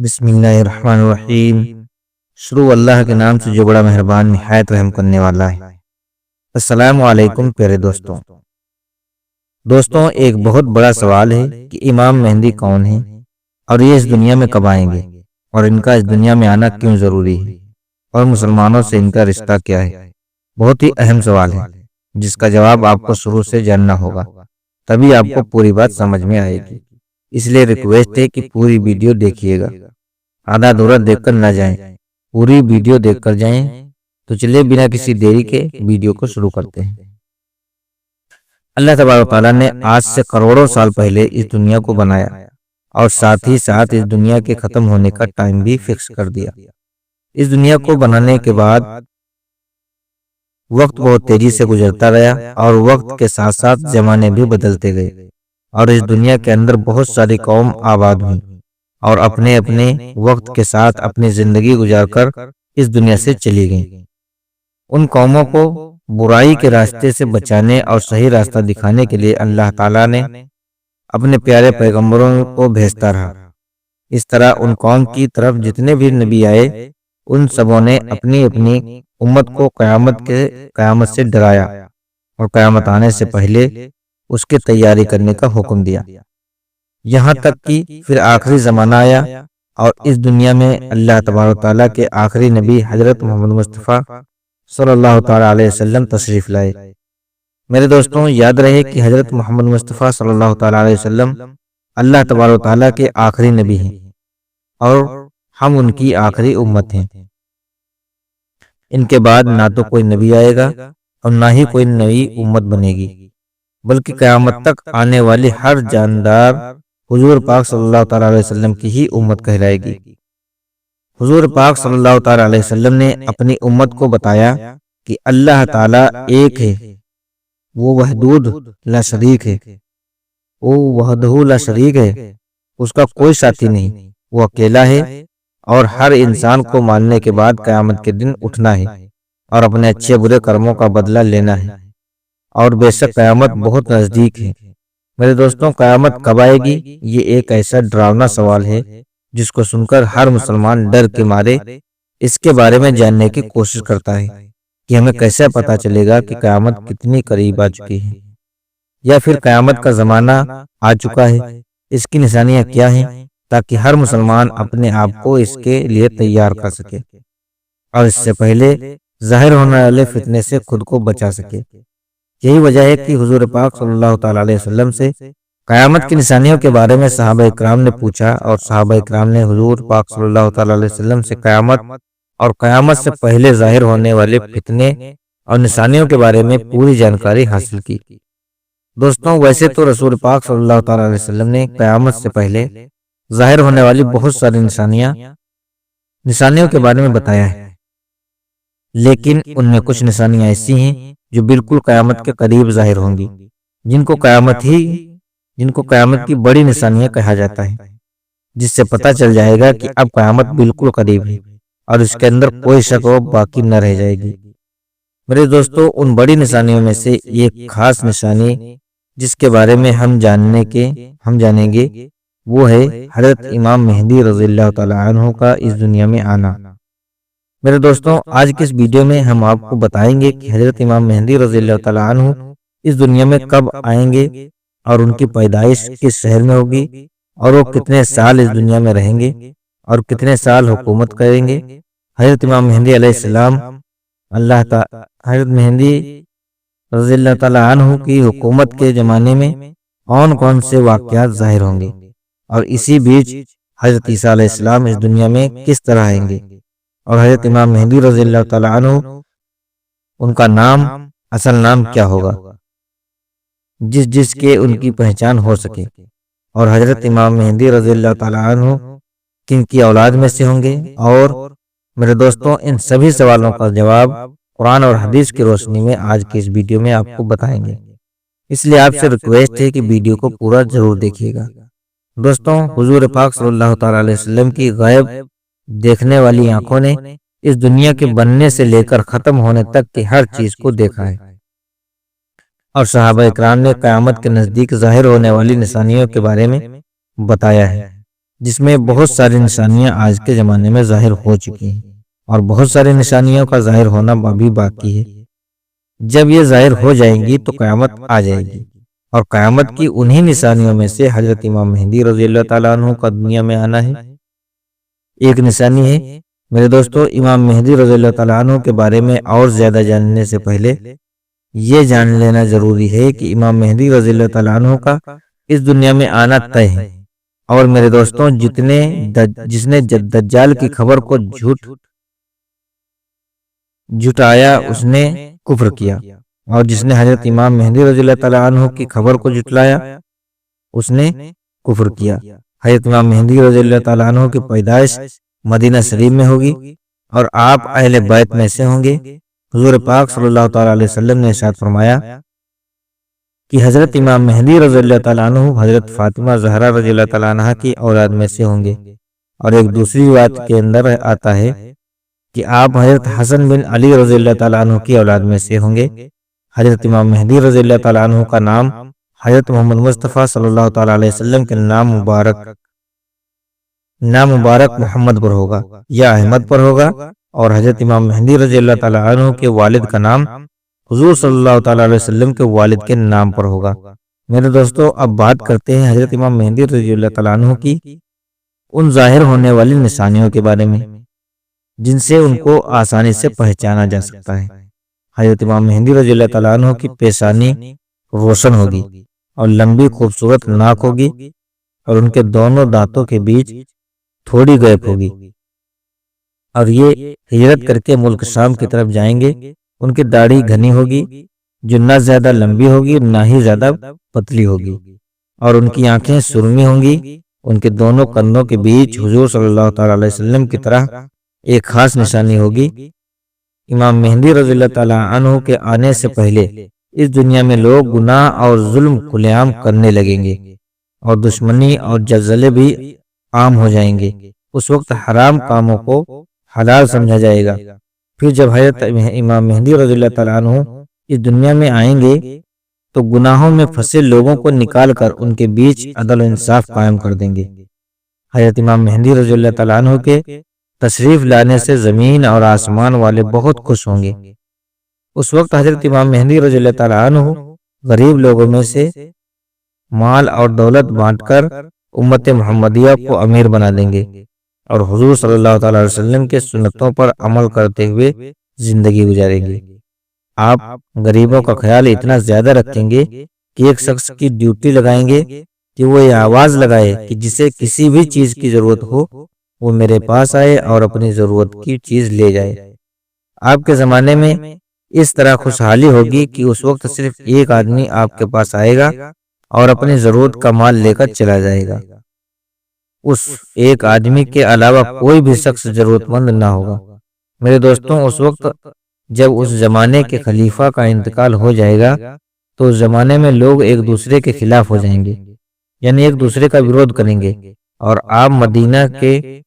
بسم اللہ الرحمن الرحیم۔ شروع اللہ کے نام سے جو بڑا مہربان نہایت رحم کرنے والا ہے۔ السلام علیکم پیارے دوستوں، ایک بہت بڑا سوال ہے کہ امام مہدی کون ہیں اور یہ اس دنیا میں کب آئیں گے اور ان کا اس دنیا میں آنا کیوں ضروری ہے اور مسلمانوں سے ان کا رشتہ کیا ہے۔ بہت ہی اہم سوال ہے جس کا جواب آپ کو شروع سے جاننا ہوگا، تبھی آپ کو پوری بات سمجھ میں آئے گی۔ اس لیے ریکویسٹ ہے کہ پوری ویڈیو دیکھیے گا، آدھا ادھورا دیکھ کر نہ جائیں، پوری ویڈیو دیکھ کر جائیں۔ تو چلیے بنا کسی دیری کے ویڈیو کو شروع کرتے ہیں۔ اللہ تبارک و تعالیٰ نے آج سے کروڑوں سال پہلے اس دنیا کو بنایا اور ساتھ ہی ساتھ اس دنیا کے ختم ہونے کا ٹائم بھی فکس کر دیا۔ اس دنیا کو بنانے کے بعد وقت بہت تیزی سے گزرتا رہا اور وقت کے ساتھ ساتھ زمانے بھی بدلتے گئے اور اس دنیا کے اندر بہت ساری قوم آباد ہوئی اور اپنے اپنے وقت کے ساتھ اپنی زندگی گزار کر اس دنیا سے چلی گئیں۔ ان قوموں کو برائی کے راستے سے بچانے اور صحیح راستہ دکھانے کے لیے اللہ تعالیٰ نے اپنے پیارے پیغمبروں کو بھیجتا رہا۔ اس طرح ان قوم کی طرف جتنے بھی نبی آئے ان سبوں نے اپنی اپنی امت کو قیامت سے ڈرایا اور قیامت آنے سے پہلے اس کی تیاری کرنے کا حکم دیا، یہاں تک کہ پھر آخری زمانہ آیا اور اس دنیا میں اللہ تبارک و تعالیٰ کے آخری نبی حضرت محمد مصطفیٰ صلی اللہ تعالیٰ علیہ وسلم تشریف لائے۔ میرے دوستوں، یاد رہے کہ حضرت محمد مصطفیٰ صلی اللہ تعالیٰ علیہ وسلم اللہ تبارک و تعالیٰ کے آخری نبی ہیں اور ہم ان کی آخری امت ہیں۔ ان کے بعد نہ تو کوئی نبی آئے گا اور نہ ہی کوئی نئی امت بنے گی، بلکہ قیامت تک آنے والی ہر جاندار حضور پاک صلی اللہ تعالیٰ علیہ وسلم کی ہی امت کہلائے گی۔ حضور پاک صلی اللہ تعالیٰ علیہ وسلم نے اپنی امت کو بتایا کہ اللہ تعالیٰ ایک ہے، وہ وحدود لا شریک ہے، وہ وحدہ لا شریک ہے، اس کا کوئی ساتھی نہیں، وہ اکیلا ہے اور ہر انسان کو ماننے کے بعد قیامت کے دن اٹھنا ہے اور اپنے اچھے برے کرموں کا بدلہ لینا ہے، اور بے شک قیامت بہت نزدیک ہے۔ میرے دوستوں، قیامت کب آئے گی؟ یہ ایک ایسا ڈراونا سوال ہے جس کو سن کر ہر مسلمان ڈر کے مارے اس کے بارے میں جاننے کی کوشش کرتا ہے کہ ہمیں کیسے پتا چلے گا کہ قیامت کتنی قریب آ چکی ہے یا پھر قیامت کا زمانہ آ چکا ہے، اس کی نشانیاں کیا ہیں، تاکہ ہر مسلمان اپنے آپ کو اس کے لیے تیار کر سکے اور اس سے پہلے ظاہر ہونے والے فتنے سے خود کو بچا سکے۔ یہی وجہ ہے کہ حضور پاک صلی اللہ تعالیٰ علیہ وسلم سے قیامت کی نشانیوں کے بارے میں صحابہ اکرام نے پوچھا اور صحابہ اکرام نے حضور پاک صلی اللہ تعالیٰ علیہ وسلم سے قیامت اور قیامت سے پہلے ظاہر ہونے والے فتنے اور نشانیوں کے بارے میں پوری جانکاری حاصل کی۔ دوستوں، ویسے تو رسول پاک صلی اللہ تعالیٰ علیہ وسلم نے قیامت سے پہلے ظاہر ہونے والی بہت ساری نشانیوں کے بارے میں بتایا ہے، لیکن ان میں کچھ نشانیاں ایسی ہیں جو بالکل قیامت کے قریب ظاہر ہوں گی، جن کو قیامت کی بڑی نشانیاں کہا جاتا ہے، جس سے پتہ چل جائے گا کہ اب قیامت بالکل قریب ہے اور اس کے اندر کوئی شک و باقی نہ رہ جائے گی۔ میرے دوستو، ان بڑی نشانیوں میں سے ایک خاص نشانی جس کے بارے میں ہم جانیں گے وہ ہے حضرت امام مہدی رضی اللہ تعالیٰ عنہ کا اس دنیا میں آنا۔ میرے دوستوں، آج کی اس ویڈیو میں ہم آپ کو بتائیں گے کہ حضرت امام مہدی رضی اللہ تعالیٰ عنہ اس دنیا میں کب آئیں گے اور ان کی پیدائش کس شہر میں ہوگی اور وہ کتنے سال اس دنیا میں رہیں گے اور کتنے سال حکومت کریں گے۔ حضرت امام مہدی علیہ السلام حضرت مہدی رضی اللہ تعالیٰ عنہ کی حکومت کے زمانے میں کون سے واقعات ظاہر ہوں گے اور اسی بیچ حضرت عیسیٰ علیہ السلام اس دنیا میں کس طرح آئیں گے اور حضرت امام مہدی رضی اللہ تعالیٰ عنہ ان کا اصل نام کیا ہوگا جس کے ان کی پہچان ہو سکے، اور حضرت امام مہدی رضی اللہ تعالیٰ عنہ کن کی اولاد میں سے ہوں گے۔ اور میرے دوستوں، ان سبھی سوالوں کا جواب قرآن اور حدیث کی روشنی میں آج کی اس ویڈیو میں آپ کو بتائیں گے، اس لیے آپ سے ریکویسٹ ہے کہ ویڈیو کو پورا ضرور دیکھیے گا۔ دوستوں، حضور پاک صلی اللہ تعالیٰ علیہ وسلم کی غیب دیکھنے والی آنکھوں نے اس دنیا کے بننے سے لے کر ختم ہونے تک کی ہر چیز کو دیکھا ہے، اور صحابہ اکرام نے قیامت کے نزدیک ظاہر ہونے والی نشانیوں کے بارے میں بتایا ہے۔ جس میں بہت ساری نشانیاں آج کے زمانے میں ظاہر ہو چکی ہیں، اور بہت ساری نشانیوں کا ظاہر ہونا ابھی باقی ہے۔ جب یہ ظاہر ہو جائیں گی تو قیامت آ جائے گی، اور قیامت کی انہی نشانیوں میں سے حضرت امام مہدی رضی اللہ تعالیٰ عنہ کا دنیا میں آنا ہے۔ ایک نشانی ہے میرے دوستو، امام مہدی رضی اللہ تعالیٰ عنہ کے بارے میں اور زیادہ جاننے سے پہلے یہ جان لینا ضروری ہے کہ امام مہدی رضی اللہ تعالیٰ عنہ کا اس دنیا میں آنا طے ہے۔ اور میرے دوستوں، جس نے دجال کی خبر کو جھٹایا اس نے کفر کیا، اور جس نے حضرت امام مہدی رضی اللہ تعالیٰ عنہ کی خبر کو جھٹلایا اس نے کفر کیا۔ حضرت امام مہدی رضی اللہ تعالیٰ عنہ کی پیدائش مدینہ شریف میں ہوگی، اور آپ اہل بیت میں سے ہوں گے۔ حضور پاک صلی اللہ تعالیٰ علیہ وسلم نے ارشاد فرمایا کہ حضرت امام مہدی رضی اللہ تعالیٰ عنہ حضرت فاطمہ زہرا رضی اللہ تعالیٰ عنہ کی اولاد میں سے ہوں گے۔ اور ایک دوسری روایت کے اندر آتا ہے کہ آپ حضرت حسن بن علی رضی اللہ تعالیٰ عنہ کی اولاد میں سے ہوں گے۔ حضرت امام مہدی رضی اللہ تعالیٰ عنہ کا نام حضرت محمد مصطفیٰ صلی اللہ تعالیٰ علیہ وسلم کے نام مبارک محمد پر ہوگا یا احمد پر ہوگا، اور حضرت امام مہدی رضی اللہ تعالیٰ عنہ کے والد کا نام حضور صلی اللہ تعالیٰ علیہ وسلم کے والد کے نام پر ہوگا۔ میرے دوستو، اب بات کرتے ہیں حضرت امام مہدی رضی اللہ تعالیٰ عنہ کی ان ظاہر ہونے والی نشانیوں کے بارے میں جن سے ان کو آسانی سے پہچانا جا سکتا ہے۔ حضرت امام مہدی رضی اللہ تعالیٰ عنہ کی پیشانی روشن ہوگی اور لمبی خوبصورت ناک ہوگی، اور ان کے دونوں دانتوں کے بیچ تھوڑی گیپ ہوگی، اور یہ ہجرت کر کے ملک شام کی طرف جائیں گے۔ ان کی داڑھی گھنی ہوگی جو نہ زیادہ لمبی ہوگی نہ ہی زیادہ پتلی ہوگی، اور ان کی آنکھیں سرمی ہوں گی۔ ان کے دونوں کندھوں کے بیچ حضور صلی اللہ تعالیٰ علیہ وسلم کی طرح ایک خاص نشانی ہوگی۔ امام مہدی رضی اللہ تعالیٰ عنہ کے آنے سے پہلے اس دنیا میں لوگ گناہ اور ظلم کھلے عام کرنے لگیں گے، اور دشمنی اور زلزلے بھی عام ہو جائیں گے۔ اس وقت حرام کاموں کو حلال سمجھا جائے گا۔ پھر جب حضرت امام مہدی رضی اللہ تعالیٰ عنہ اس دنیا میں آئیں گے تو گناہوں میں پھنسے لوگوں کو نکال کر ان کے بیچ عدل و انصاف قائم کر دیں گے۔ حضرت امام مہدی رضی اللہ تعالیٰ عنہ کے تشریف لانے سے زمین اور آسمان والے بہت خوش ہوں گے۔ اس وقت حضرت امام مہدی رضی اللہ تعالیٰ عنہ غریب لوگوں میں سے مال اور دولت بانٹ کر امت محمدیہ کو امیر بنا دیں گے، اور حضور صلی اللہ تعالیٰ علیہ وسلم کے سنتوں پر عمل کرتے ہوئے زندگی گزاریں گے۔ آپ غریبوں کا خیال اتنا زیادہ رکھیں گے کہ ایک شخص کی ڈیوٹی لگائیں گے کہ وہ یہ آواز لگائے کہ جسے کسی بھی چیز کی ضرورت ہو وہ میرے پاس آئے اور اپنی ضرورت کی چیز لے جائے۔ آپ کے زمانے میں اس طرح خوشحالی ہوگی کہ اس وقت صرف ایک آدمی آپ کے پاس آئے گا اور اپنی ضرورت کا مال لے کر چلا جائے گا۔ اس ایک آدمی کے علاوہ کوئی بھی شخص ضرورت مند نہ ہوگا۔ میرے دوستوں، اس وقت جب اس زمانے کے خلیفہ کا انتقال ہو جائے گا تو اس زمانے میں لوگ ایک دوسرے کے خلاف ہو جائیں گے، یعنی ایک دوسرے کا وروଧ کریں گے، اور آپ مدینہ کے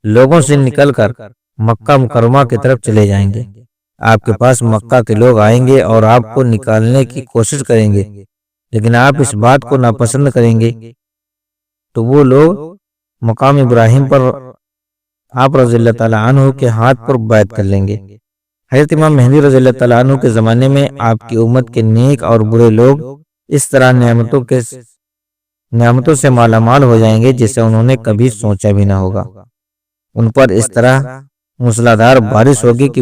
لوگوں سے نکل کر مکہ مکرمہ کی طرف چلے جائیں گے۔ آپ کے پاس مکہ کے لوگ آئیں گے اور آپ کو نکالنے کی کوشش کریں گے، لیکن آپ اس بات کو ناپسند کریں گے تو وہ لوگ مقام ابراہیم پر آپ رضی اللہ تعالیٰ عنہ کے ہاتھ پر بیعت کر لیں گے۔ حضرت امام مہدی رضی اللہ تعالیٰ عنہ کے زمانے میں آپ کی امت کے نیک اور برے لوگ اس طرح نعمتوں سے مالا مال ہو جائیں گے جسے انہوں نے کبھی سوچا بھی نہ ہوگا۔ ان پر اس طرح موسلادھار بارش ہوگی کہ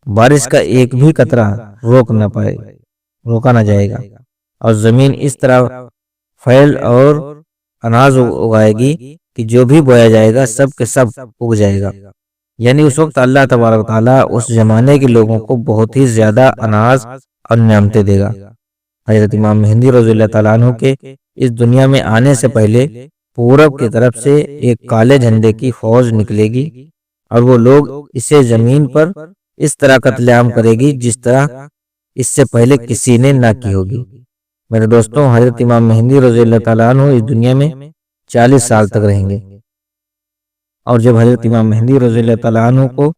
بارش کا ایک بھی قطرہ روکا نہ جائے گا، اور زمین اس طرح پھیل اور اناج اگائے گی کہ جو بھی بویا جائے گا سب کے سب اگ جائے گا۔ یعنی اس وقت اللہ تبارک تعالیٰ اس زمانے کے لوگوں کو بہت ہی زیادہ اناج اور نعمتیں دے گا۔ حضرت امام مہدی رضی اللہ تعالیٰ عنہ کے اس دنیا میں آنے سے پہلے پورب کی طرف سے ایک کالے جھنڈے کی فوج نکلے گی، اور وہ لوگ اسے زمین پر اس طرح قتل عام کرے گی جس طرح اس سے پہلے کسی نے نہ کی ہوگی۔ میرے دوستوں، حضرت امام مہدی رضی اللہ تعالیٰ عنہ اس دنیا میں 40 سال تک رہیں گے، اور جب حضرت امام مہدی رضی اللہ تعالیٰ عنہ کو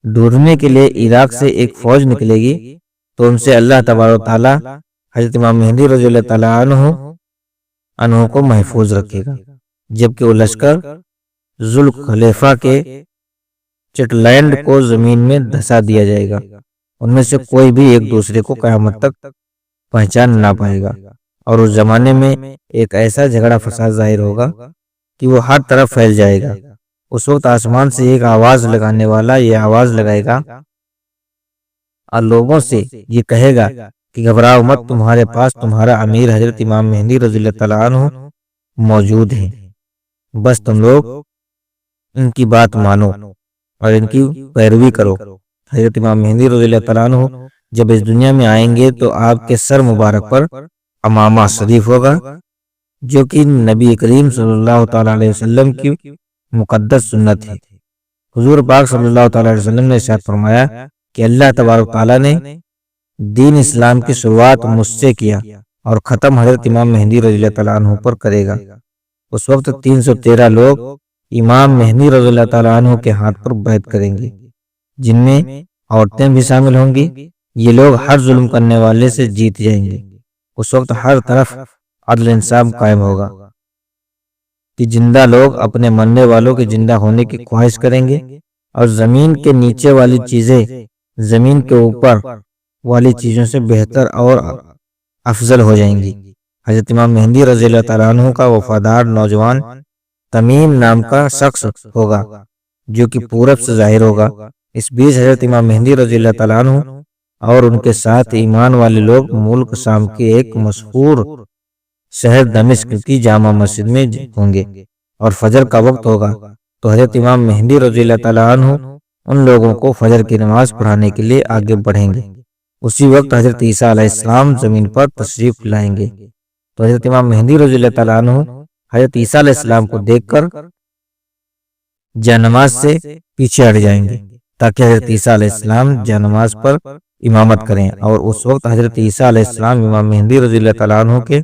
ڈھونڈنے کے لیے عراق سے ایک فوج نکلے گی تو ان سے اللہ تبارک و تعالیٰ حضرت امام مہدی رضی اللہ تعالیٰ عنہ کو محفوظ رکھے گا۔ جبکہ وہ لشکر ذوالخلیفہ کے چٹلینڈ کو زمین میں دھسا دیا جائے گا۔ ان میں سے کوئی بھی ایک دوسرے کو قیامت تک پہچان نہ پائے گا، اور اس زمانے میں ایک ایسا جھگڑا فساد ظاہر ہوگا کہ وہ ہر طرف پھیل جائے گا۔ اس وقت آسمان سے ایک آواز لگانے والا یہ آواز لگائے گا اور لوگوں سے یہ کہے گا کہ گھبراؤ مت، تمہارے پاس تمہارا امیر حضرت امام مہدی رضی اللہ تعالیٰ عنہ موجود ہیں، بس تم لوگ ان کی بات مانو اور ان کی پیروی کرو۔ حضرت امام مہدی رضی اللہ تعالیٰ عنہ جب اس دنیا میں آئیں گے تو آپ کے سر مبارک پر امامہ شریف ہوگا، جو کہ نبی کریم صلی اللہ تعالیٰ علیہ وسلم کی مقدس سنت ہے۔ حضور پاک صلی اللہ تعالیٰ علیہ وسلم نے ارشاد فرمایا کہ اللہ تبارک تعالیٰ نے دین اسلام کی شروعات مجھ سے کیا اور ختم حضرت امام مہدی رضی اللہ تعالیٰ عنہ پر کرے گا۔ اس وقت 313 لوگ امام مہدی رضی اللہ تعالیٰ عنہ کے ہاتھ پر بیعت کریں گے، جن میں عورتیں بھی شامل ہوں گی۔ یہ لوگ ہر ظلم کرنے والے سے جیت جائیں گے۔ اس وقت ہر طرف عدل انصاف قائم ہوگا کہ زندہ لوگ اپنے مرنے والوں کے زندہ ہونے کی خواہش کریں گے، اور زمین کے نیچے والی چیزیں زمین کے اوپر والی چیزوں سے بہتر اور افضل ہو جائیں گی۔ حضرت امام مہدی رضی اللہ تعالیٰ عنہ کا وفادار نوجوان تمیم نام کا شخص ہوگا، جو کہ پورب سے ظاہر ہوگا۔ اس بیچ حضرت امام مہدی رضی اللہ تعالیٰ عنہ اور ان کے ساتھ ایمان والے لوگ ملک شام کے ایک مشہور شہر دمشق کی جامع مسجد میں ہوں گے، اور فجر کا وقت ہوگا تو حضرت امام مہدی رضی اللہ تعالیٰ عنہ ان لوگوں کو فجر کی نماز پڑھانے کے لیے آگے بڑھیں گے۔ اسی وقت حضرت عیسیٰ علیہ السلام زمین پر تشریف لائیں گے، تو حضرت امام مہدی رضی اللہ تعالیٰ عنہ حضرت عیسیٰ علیہ السلام کو دیکھ کر جانماز سے پیچھے ہٹ جائیں گے تاکہ حضرت عیسیٰ علیہ السلام جانماز پر امامت کریں، اور اس وقت حضرت عیسیٰ علیہ السلام امام مہدی رضی اللہ تعالیٰ عنہ کے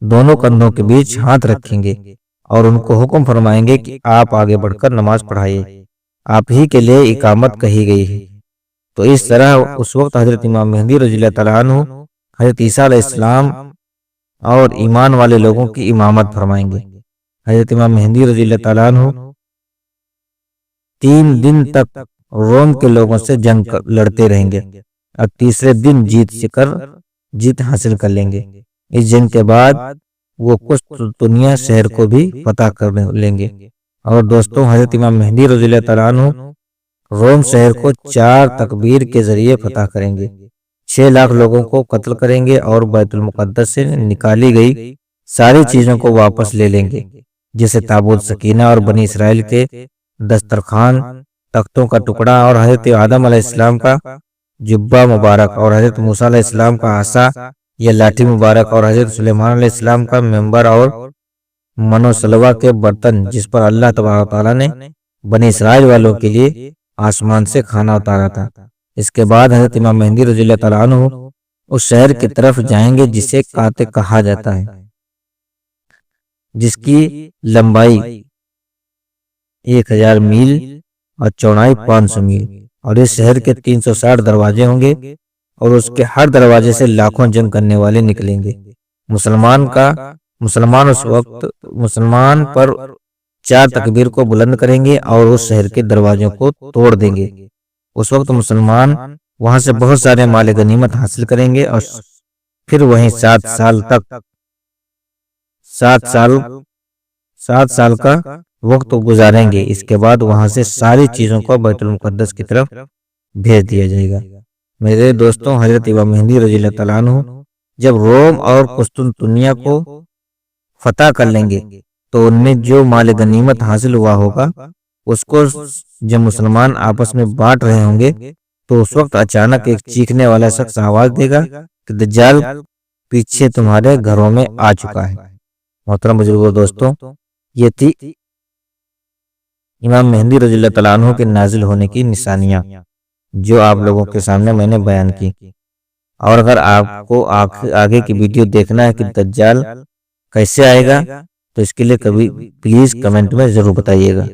دونوں کندھوں کے بیچ ہاتھ رکھیں گے اور ان کو حکم فرمائیں گے کہ آپ آگے بڑھ کر نماز پڑھائیے، آپ ہی کے لیے اقامت کہی گئی ہے۔ تو اس طرح اس وقت حضرت امام مہدی رضی اللہ تعالیٰ عنہ حضرت عیسیٰ علیہ السلام اور ایمان والے لوگوں کی امامت فرمائیں گے۔ حضرت امام مہدی رضی اللہ تعالیٰ عنہ 3 دن تک روم کے لوگوں سے جنگ لڑتے رہیں گے، اور تیسرے دن جیت حاصل کر لیں گے۔ اس جنگ کے بعد وہ قسطنطنیہ شہر کو بھی فتح کر لیں گے۔ اور دوستوں، حضرت امام مہدی رضی اللہ تعالیٰ عنہ روم شہر کو 4 تکبیر کے ذریعے فتح کریں گے، 6 لاکھ لوگوں کو قتل کریں گے، اور بیت المقدس سے نکالی گئی ساری چیزوں کو واپس لے لیں گے، جیسے تابوت سکینہ اور بنی اسرائیل کے دسترخوان، تختوں کا ٹکڑا، اور حضرت آدم علیہ السلام کا جبہ مبارک، اور حضرت موسیٰ علیہ السلام کا عصا یا لاٹھی مبارک، اور حضرت سلیمان علیہ السلام کا منبر اور من و سلوہ کے برتن، جس پر اللہ تبارک تعالیٰ نے بنی اسرائیل والوں کے لیے آسمان سے کھانا اتارا تھا۔ اس کے بعد حضرت امام مہدی رضی اللہ تعالیٰ عنہ اس شہر کی طرف جائیں گے جسے قاطع کہا جاتا ہے، جس کی لمبائی 1000 میل اور چوڑائی 500 میل، اور اس شہر کے 360 دروازے ہوں گے، اور اس کے ہر دروازے سے لاکھوں جنگ کرنے والے نکلیں گے۔ مسلمان اس وقت مسلمان پر 4 تکبیر کو بلند کریں گے اور اس شہر کے دروازوں کو توڑ دیں گے۔ اس وقت مسلمان وہاں سے بہت سارے مال غنیمت حاصل کریں گے، اور پھر وہیں 7 سال کا وقت گزاریں گے۔ اس کے بعد وہاں سے ساری چیزوں کو بیت المقدس کی طرف بھیج دیا جائے گا۔ میرے دوستوں، حضرت امام مہدی رضی اللہ تعالیٰ عنہ جب روم اور قسطنطنیہ کو فتح کر لیں گے تو ان میں جو مال غنیمت حاصل ہوا ہوگا اس کو جب مسلمان آپس میں بانٹ رہے ہوں گے تو اس وقت اچانک ایک چیخنے والا شخص آواز دے گا کہ دجال پیچھے تمہارے گھروں میں آ چکا ہے۔ محترم بزرگوں، دوستوں، یہ تھی امام مہدی رضی اللہ تعالیٰ عنہ کے نازل ہونے کی نشانیاں جو آپ لوگوں کے سامنے میں نے بیان کی۔ اور اگر آپ کو آگے کی ویڈیو دیکھنا ہے کہ دجال کیسے آئے گا تو اس کے لیے کبھی پلیز کمنٹ میں ضرور بتائیے گا۔